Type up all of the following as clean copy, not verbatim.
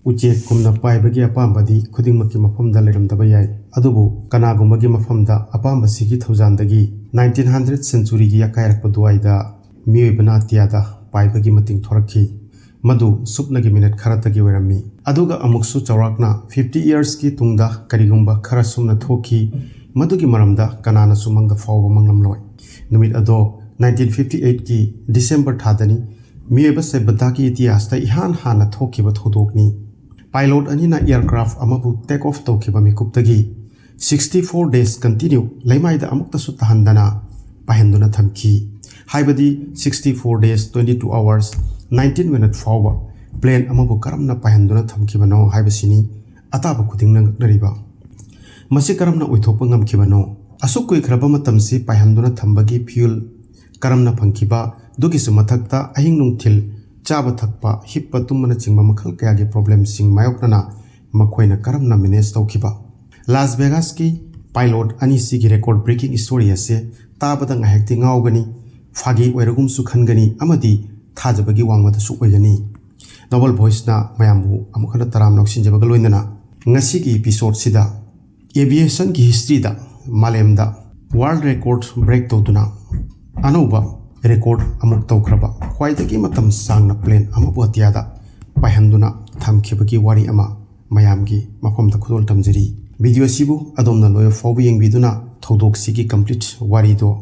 Uche kumna paibagi apambadi khudingmaki mafamda leramdaba yai adubu kanagumagi mafamda apamba sigi thaujandagi 1900 century gi yakairakpa duaida miyoibana atiyada paibagi mating thorakhi madu supnagi minute kharatagi werami aduga amuksu chawrakna 50 years ki tungda karigumba khara sumna thoki madugi maramda kanana sumangda fawba manglamloi numit ado 1958 ki December thadani miyoiba se badaki itihasta ihan hana thokiba thodokni Pilot anina aircraft amabu take off tawkiba mikuptagi 64 days continue laimaida amukta su tahandana pahenduna thamki haibadi 64 days 22 hours 19 minute forward plane amabu karamna pahenduna thamkibano haibasini ataba khudingna nariba masi karamna oithokpa ngamkibano asukui khraba matamsi pahenduna thambagi fuel karamna phangkiba dugisu mathakta ahing nungthil Chaba thakpa hippa tumana chingba makhal kaya ge problem sing mayoknana makhoina karamna manage tawkiba Las Vegas ki pilot ani sigi record breaking story ase tabada ngahekti ngawgani phagi oiragum su khangani amadi thajabagi wangmata su oigani double voice na mayambu amukhana taram noksinjabaga loinana ngasi ki episode sida aviation ki history da malemda world record break tawduna anoba record amuk tawkraba khwaidagi matam sangna plane amabu atiyada pahanduna thamkhibagi wari ama mayamgi mafamda khudol tamjari video sibu adomna loyo fobu yengbiduna thodok sigi complete wari do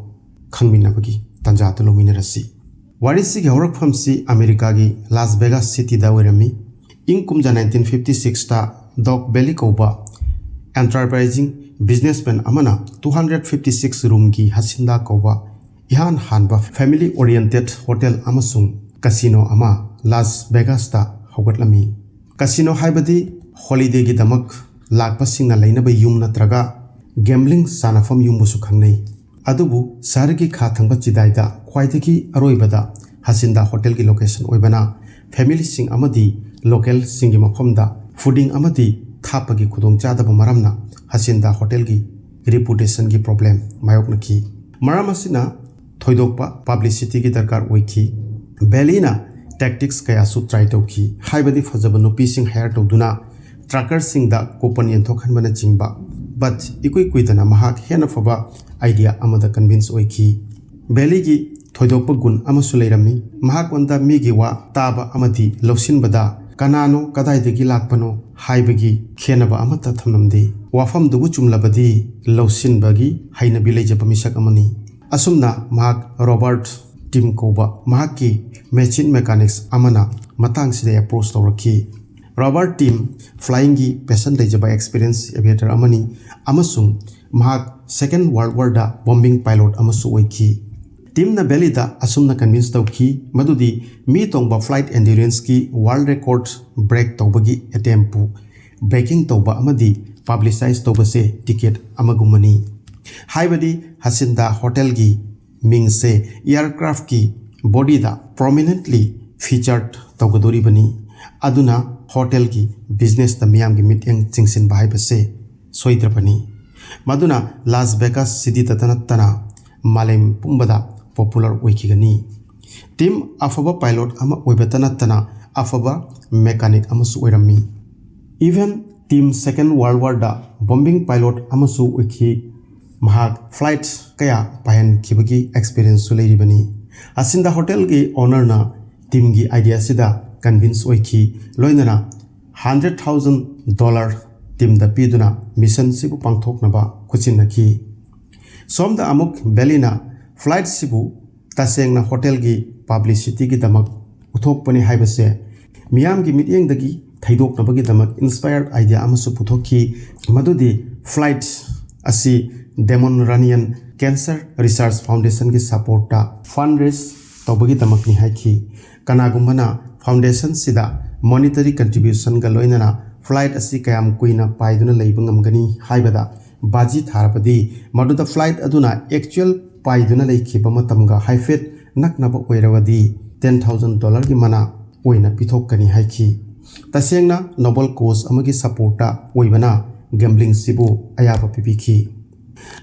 khangminabagi tanja to lominarasi wari sigi horakpham si America gi Las Vegas city da werami ingkumja 1956 ta Dog Belly koba enterprising businessman amana 256 room gi hasinda koba Ihan hanba family oriented hotel amasung casino ama Las Vegas ta hogatlami casino haibadi holiday gi damak lakpa singna lainaba yum natraga gambling sanafam yum busu khangnei adubu sargi kha thangba chidaida khwaidagi aroibada hasinda hotel gi location oibana family sing amadi local singi mafamda fooding amadi thapagi khudong chadaba maramna hasinda hotel gi reputation gi problem mayok nakhi maramasina thoidokpa publicity gi darkar oiki belina tactics kaya su try tawki haibadi fajaba nupi sing hire tawduna tracker sing da company enthokhan bana chingba but ikui kuidana mahak hena faba idea amada convince oiki beli gi thoidokpa gun amasu leirami mahak wanda mi gi wa taba amadi lawsin bada kanano kadai degi lakpano haibagi khenaba amata thamnamde wafam dugu chumlabadi lawsin bagi haina bilai jaba misak amani Asumna mahak Robert Tim Koba mahaki machine mechanics amana matang sida approach tawraki Robert Tim flying gi passion lejaba experience aviator amani amasung mahak second world war da bombing pilot amasu oiki Tim na belly da asumna convince tawki madudi mi tongba flight endurance ki world record break tawbagi attempt breaking tawba amadi publicize tawbase ticket amagumani Haibadi Hasinda Hotel gi mingse aircraft ki body da prominently featured tawgadori bani aduna hotel gi business da miyam gi meeting chingsin bai base soidra bani maduna Las Vegas city tatanatana malem pumbada popular oikigani team afaba pilot ama oibatanatana afaba mechanic amasu oirami even team second world war da bombing pilot amasu oiki Mahak flight kaya pahen kibagi experience su leiribani asinda hotel gi owner na team gi idea sida convince oiki loinana $100,000 team da piduna mission sibu pangthoknaba khuchinaki somda amuk belina flight sibu tasengna hotel gi publicity gi damak uthokpani haibase miyam gi meeting dagi thaidoknabagi damak inspired idea amasu puthoki madudi flight asi Demon Ranian Cancer Research Foundation ki support ta fundraise tawbagi tamakni haiki kanagumana foundation sida monetary contribution ga loinana flight asi kayam kuina paiduna leibngamgani haibada baji tharapadi maduda flight aduna actual paiduna leikhiba matamga haifet naknaba oirawadi $10,000 gi mana oina pithokani haiki tasengna noble cause amagi support ta oibana gambling sibu ayaba pipiki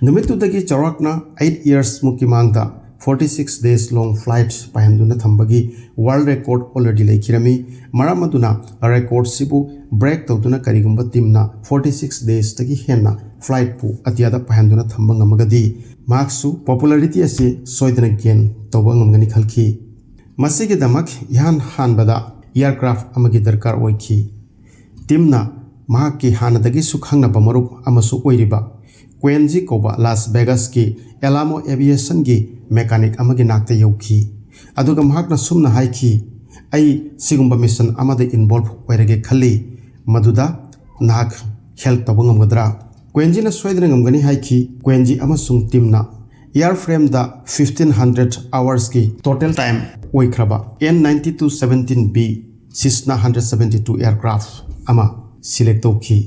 Numitudagi charakna 8 years mukimangda 46 days long flight pahanduna thambagi world record already laikirami maramaduna record sibu break tawduna karigumba teamna 46 days tagi henna flight pu atiada pahanduna thamba ngamagadi marksu popularity ase soidana gain tawba ngamgani khalki masigi damak yan hanbada aircraft amagi darkar oiki teamna mahaki hanadagi sukhangna bamarup amasu oiriba Quenji Koba Las Vegas ki Alamo Aviation ki mechanic amagi nakta yauki aduga mahakna sumna haiki ai sigumba mission amade involve oirage khali maduda nak help tabungamgadra Quenji na soidra ngamgani haiki Quenji amasung teamna airframe da 1500 hours ki total time oikraba N9217B Cessna 172 aircraft ama select tawki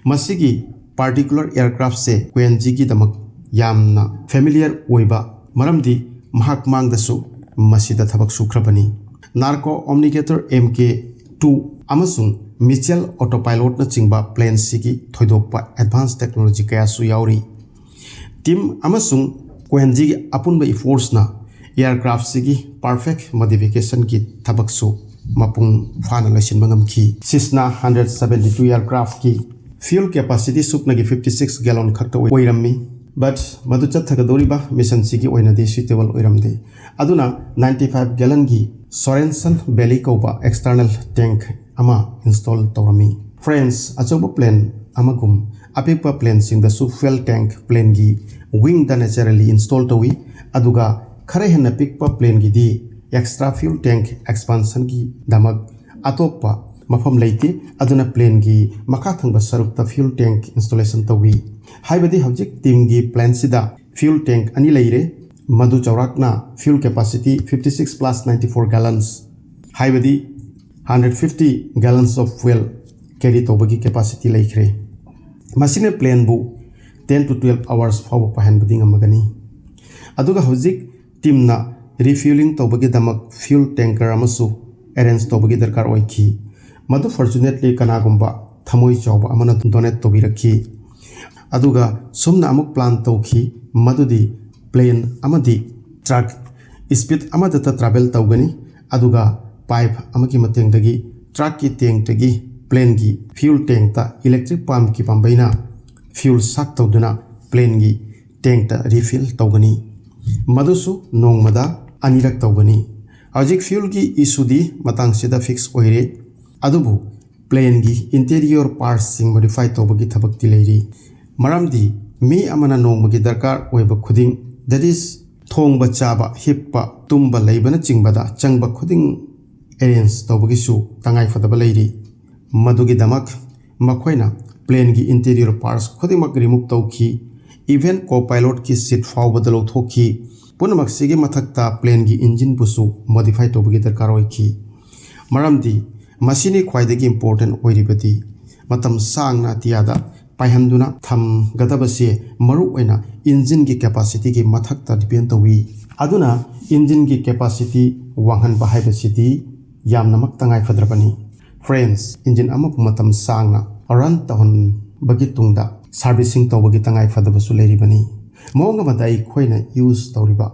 masigi particular aircraft se Quenji ki damak yamna familiar oiba maramdi mahak mangdasu masida thabak sukhrabani narco omnigator MK2 amasung Mitchell autopilot na chingba plane sigi thoidokpa advanced technology kaya su yauri team amasung Quenji ki apunba force na aircraft sigi perfect modification ki thabak su mapung fana lasin bangamki Cessna 172 aircraft ki fuel capacity supnagi 56 gallon khakta oirammi but madu chathagadoriba mission sigi oinadi suitable oiramde aduna 95 gallon gi Sorensen belly koba external tank ama install tawrami friends achoba plane amagum apipa plane sing the fuel tank plane gi wing da naturally install tawi aduga khare henna pikpa plane gi di extra fuel tank expansion gi damak atokpa mafam leite aduna plane gi makha thangba sarukta fuel tank installation tawi haibadi hojik team gi plan sida fuel tank ani leire madu chawrakna fuel capacity 56 plus 94 gallons haibadi 150 gallons of fuel carry tobagi capacity leikre masine plane bu 10 to 12 hours fawa pahan bading amagani aduga hojik team na refueling tobagi damak fuel tanker amasu arrange tobagi darkar oiki madu fortunately kanagumba thamoi chawba amana donate tobirakhi aduga sumna amuk plan tawki madudi plane amadi truck speed amada ta travel tawgani aduga pipe amaki mateng dagi truck ki tank tagi plane gi fuel tank ta electric pump ki pambaina fuel sak tawduna plane gi tank ta refill tawgani madusu nongmada anirak tawgani hojik fuel gi issue di matang sida fix oire adubu plane gi interior parts sing modify tobagi thabak ti leiri maramdi mi amana nongmagi darkar oiba khuding that is thongba chaba hippa tumba leibana chingbada changba khuding arrange tobagi su tangai fadaba leiri madugi damak makhoina plane gi interior parts khuding remove tawki even co-pilot ki seat faw badalo thoki punamak sigi mathakta plane gi engine busu modify tobagi darkar oiki maramdi masini khwaidagi important oiribadi matam sangna tiada paihanduna tham gadabase maru oina engine gi capacity gi mathakta depend tawi aduna engine gi capacity wanghan bahai basidi yamnamak tangai fadrabani friends engine ama matam sangna run tahon bagi tungda servicing tawagi tangai fadabasu leribani monga badai khoina use tawriba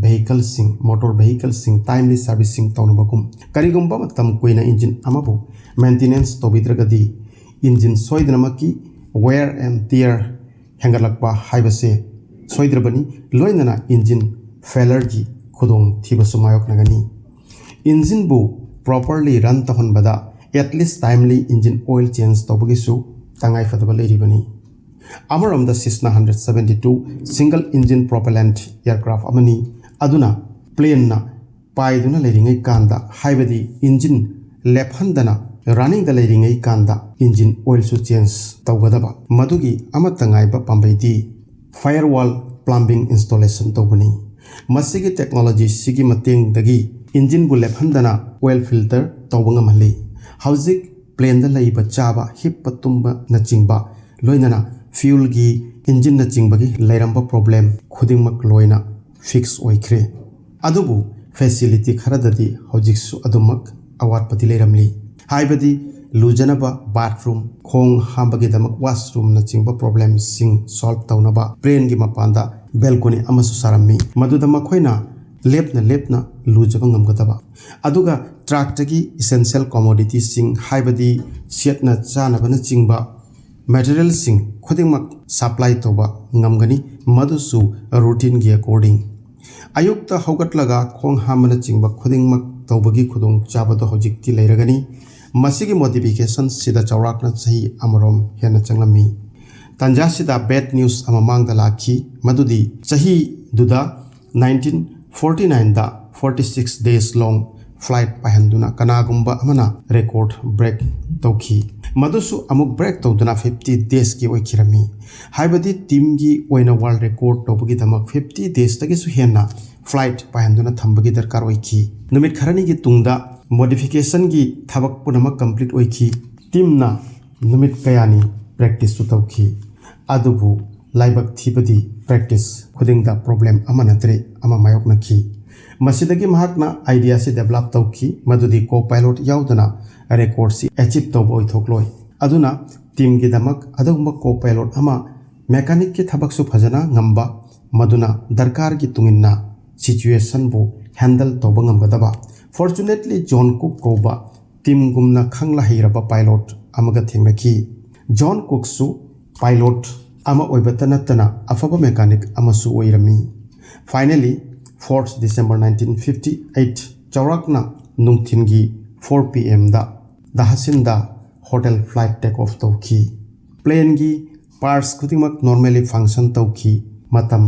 vehicle sing motor vehicle sing timely servicing tawnabagum karigumba matam koina engine amabu maintenance tobidragadi engine soidramaki wear and tear hengalakpa haibase soidrabani loinana engine failure gi khudong thibasu mayok nagani engine bu properly run tahonbada at least timely engine oil change tobagisu tangai fadaba leribani amaram the Cessna 172 single engine propellant aircraft amani aduna plane na paiduna leiringai kanda haibadi engine lephandana running the leiringai kanda engine oil su change tawgadaba madugi amatangai ba pambaidi firewall plumbing installation tawbani masigi technology sigi mateng dagi engine bu lephandana oil filter tawbangamali hauzik plane da leiba chaba hippa tumba na chingba loinana fuel gi engine na chingbagi leiramba problem khudingmak loina fix oikre adubu facility kharadadi hojiksu adumak awat pati leiramli haibadi lujanaba bathroom khong hambagi damak washroom na chingba problem sing solve tawnaba plane gi mapanda balcony amasu sarami madudama khoina lepna lujaba ngamgadaba aduga truck tagi essential commodities sing haibadi siatna chana bana chingba material sing khudingmak supply toba ngamgani madusu routine gi according ayukta hogatlaga khong hamana chingba khudingmak tobagi khudong chabado hojikti leiragani masigi modification sida chawrakna chahi amarom hena changlami tanja sida bad news amamang da lakhi madudi chahi duda 1949 da 46 days long flight pahanduna kanagumba amana record break tawki madusu amuk break tawduna 50 days ki oikhirami haibadi team gi oina world record tawbagi damak 50 days tagi su hena flight pahanduna thambagi darkar oikhi numit kharani gi tungda modification gi thabak punama complete oikhi team na numit kayani practice su tawki adubu laibak thibadi practice khudingda problem amanatre ama mayok nakhi masidagi mahakna idea se develop tawki madudi co-pilot yaudana record si achieve tawboi thokloi aduna team gi damak adugumba co-pilot ama mechanic ki thabak su phajana ngamba maduna darkar gi tunginna situation bu handle tawba ngamgadaba fortunately John Cook koba team gumna khangla heiraba pilot amaga thengnaki John Cook su pilot ama oibatanatana afaba mechanic amasu oirami finally 4th December 1958 chawrakna nungthingi 4 pm da dahasinda hotel flight take off tawki plane gi parts khudingmak normally function tawki matam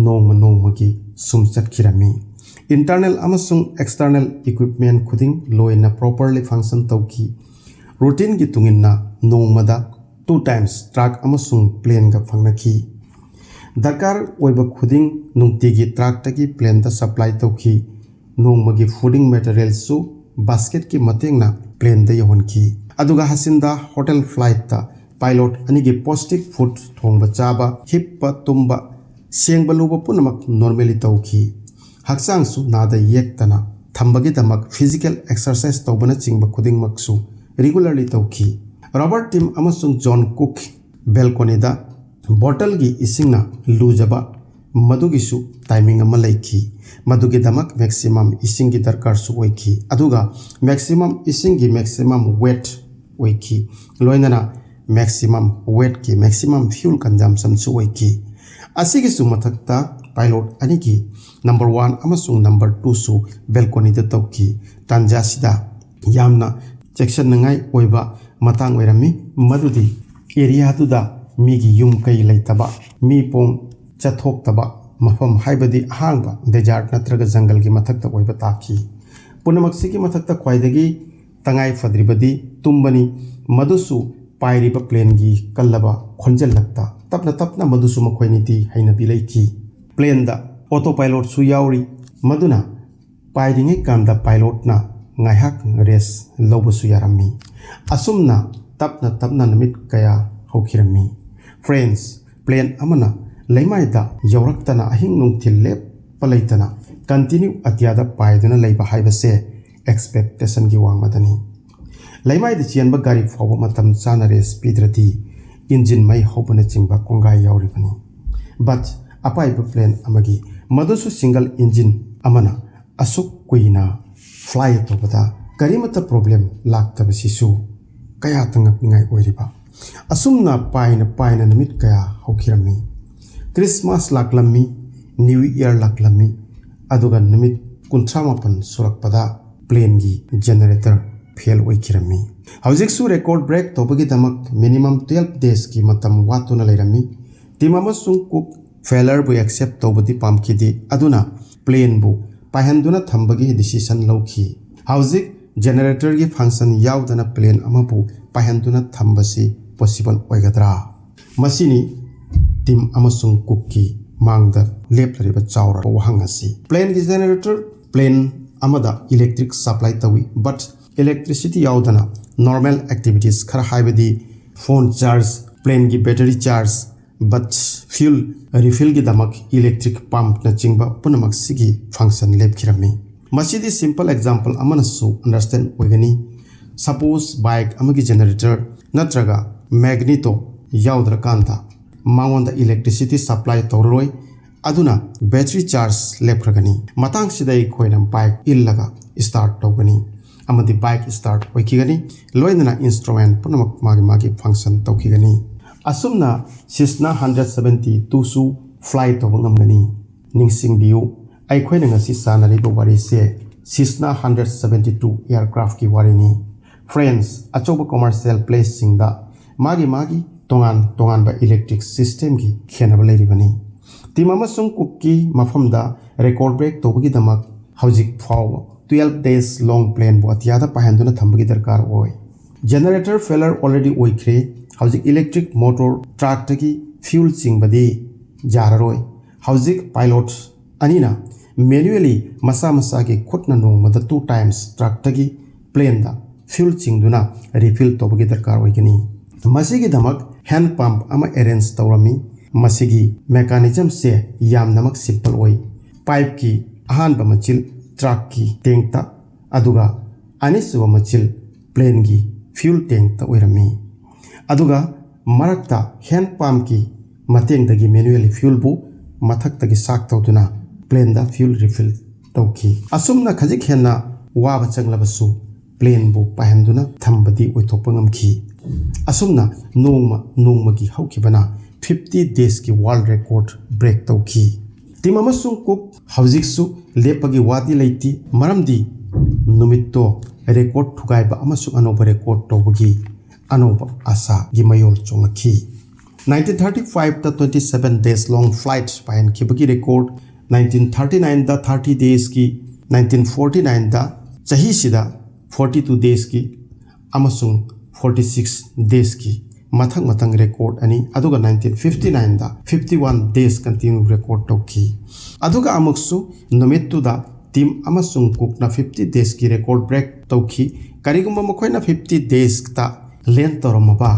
nongma gi sumchat khirami internal amasung external equipment khuding loina properly function tawki routine gi tunginna nongmada 2 times truck amasung plane ga phangnaki darkar oiba khuding nungtigi truck tagi plane da supply tawki nongmagi fooding materials su basket ki matengna plane da yahonki aduga hasinda hotel flight ta pilot anigi plastic food thongba chaba hippa tumba sengba luba punamak normally tawki haksang su nada yektana thambagi damak physical exercise tawbana chingba khuding maksu regularly tawki Robert Tim amasung John Cook balcony da bottle gi isingna lujaba madugisu timing ama laiki madugi damak maximum ising gi darkar su oiki aduga maximum ising gi maximum weight oiki loinana maximum weight ki maximum fuel consumption su oiki asigi su mathakta pilot anigi number 1 amasung number 2 su balcony da tawki tanja sida yamna section nangai oiba matang oirami madudi area tuda migi yum kai leitaba mi pong chathok taba mafam haibadi hangba desert natraga jungle gi mathakta oiba taki punamaksi gi mathakta kwaidagi tangai fadribadi tumbani madusu pairiba plane gi kallaba khonjel lakta tapna madusu makhoiniti haina bilaiki plane da autopilot su yauri maduna pairinge kanda pilot na ngaihak res lobusu yarami asumna tapna namit kaya hokirami friends plane amana leimaida yawraktana ahing nungthil lep palaitana continue atyada paiduna leiba haibase expectation gi wangmadani leimaida chianba gari fawa matam chana res pidrati engine mai hobana chingba kongai yauribani but apaiba plane amagi madusu single engine amana asuk kuina fly tobada karimata problem laktabasisu kaya tangak ngai oiriba asumna paina namit kaya hokirami Christmas laklami New Year laklami aduga namit kuntramapan surakpada plane gi generator fail oikirami hauzik su record break tobagi damak minimum 12 days ki matam watuna leirami timama sung cook failure bu accept tobadi pamkidi aduna plane bu pahanduna thambagi decision lawki hauzik generator gi function yaudana plane amabu pahanduna thambasi possible oigadra masini team amasung cookie mangda leplariba chawra wahangasi plane gi generator plane amada electric supply tawi but electricity yaudana normal activities khara haibadi phone charge plane gi battery charge but fuel refill gi damak electric pump na chingba punamak sigi function lepkhirami masidi simple example amana su understand oigani suppose bike amagi generator natraga magneto yaudra kanta mangonda electricity supply torloi aduna battery charge lephragani matang sidai khoina bike illaga start tawgani amadi bike start oikigani loinana instrument punamak magi function tawkigani asumna Cessna 172 su fly tawngamgani ningsing biu ai khoina ngasi sanari bo wari se Cessna 172 aircraft ki warini friends achoba commercial place singda magi tongan ba electric system ki khenaba leiribani team amasung kukki mafamda record break tobagi damak hojik faw 12 days long plane bo atiada pahenduna thambagi darkar oi generator failure already oikre hojik electric motor truck tagi fuel singbadi jararoi hojik pilots anina manually masa ki khutna nongmada 2 times truck tagi plane da fuel singduna refill tobagi darkar oigani masigi damak hand pump ama arrange tawrami masigi mechanism se yam namak simple oi pipe ki ahan ba machil truck ki tank ta aduga anisuwa machil plane gi fuel tank ta oirami aduga marakta hand pump ki mateng dagi manually fuel bu mathak tagi sak tawduna plane da fuel refill tawki asumna khajik henna waba changlabasu plane bu pahenduna thambadi oithokpa ngamki asumna nongma ki haukibana 50 days ki world record break tawki team amasung cook hojiksu lepagi wadi leiti maramdi numitto record thugaiba amasung anoba record tawbagi anoba asa gi mayol chongaki 1935 ta 27 days long flight pahen kibagi record 1939 da 30 days ki 1949 da chahi sida 42 days ki amasung 46 days ki mathang record ani aduga 1959 da 51 days continue record tawki aduga amuksu numittu da team amasung cook na 50 days ki record break tawki karigumba makhoina 50 days ta len toromaba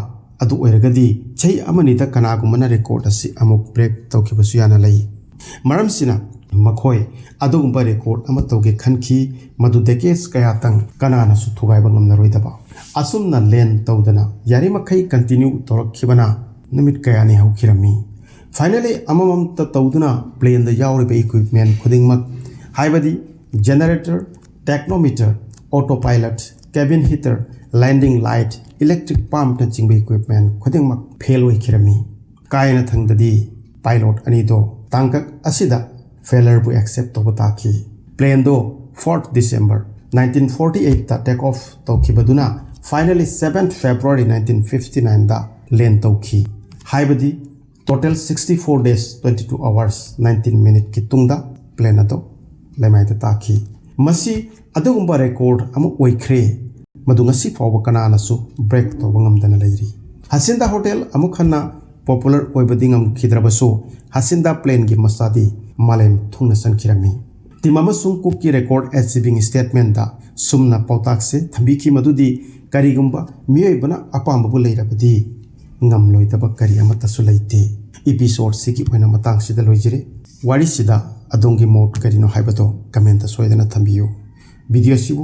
adu oiragadi chai amani da kanagumana record asi amuk break tawki basu yana lai maramsina makhoi adugumba record ama tawge khanki madu decades kaya tang kanana su thugai bangam na roidaba asumna len tawdana yari makhai continue torakhibana numit kaya ni haukirami finally amamam ta tawduna plane da yawriba equipment khudingmak haibadi generator technometer autopilot cabin heater landing light electric pump na chingba equipment khudingmak fail oikirami kaina thangdadi pilot ani do tangkak asida failure bu accept to taki plane do 4th December 1948 ta take off tawkibaduna finally 7th February 1959 da land tawki haibadi total 64 days 22 hours 19 minute ki tungda plane ado lemai da taki masi adugumba record amu oikre madungasi fawa kana nasu break to bangamdana leiri hasinda hotel amu khanna popular oibadingam khidrabaso hasinda plane gi masadi malem thungna sankirami timama sung kuki record achieving statement da sumna pautak se thambiki madudi karigumba miyoibana apamba bu leirabadi ngamloi daba kari amata sulaite episode sigi oina matang sida loijire wari sida adongi mot karino haibado comment soidana thambiyo video sibu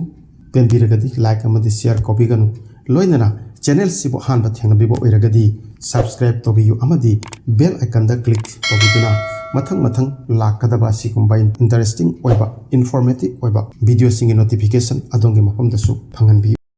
pendiragadi like amadi share copy ganu loinana channel sibu hanba thengna bibo oiragadi subscribe tobiyu amadi bell icon da click tobiduna mathang lakadaba sigumba interesting oiba informative oiba video singi notification adongi mafam da su phangan bi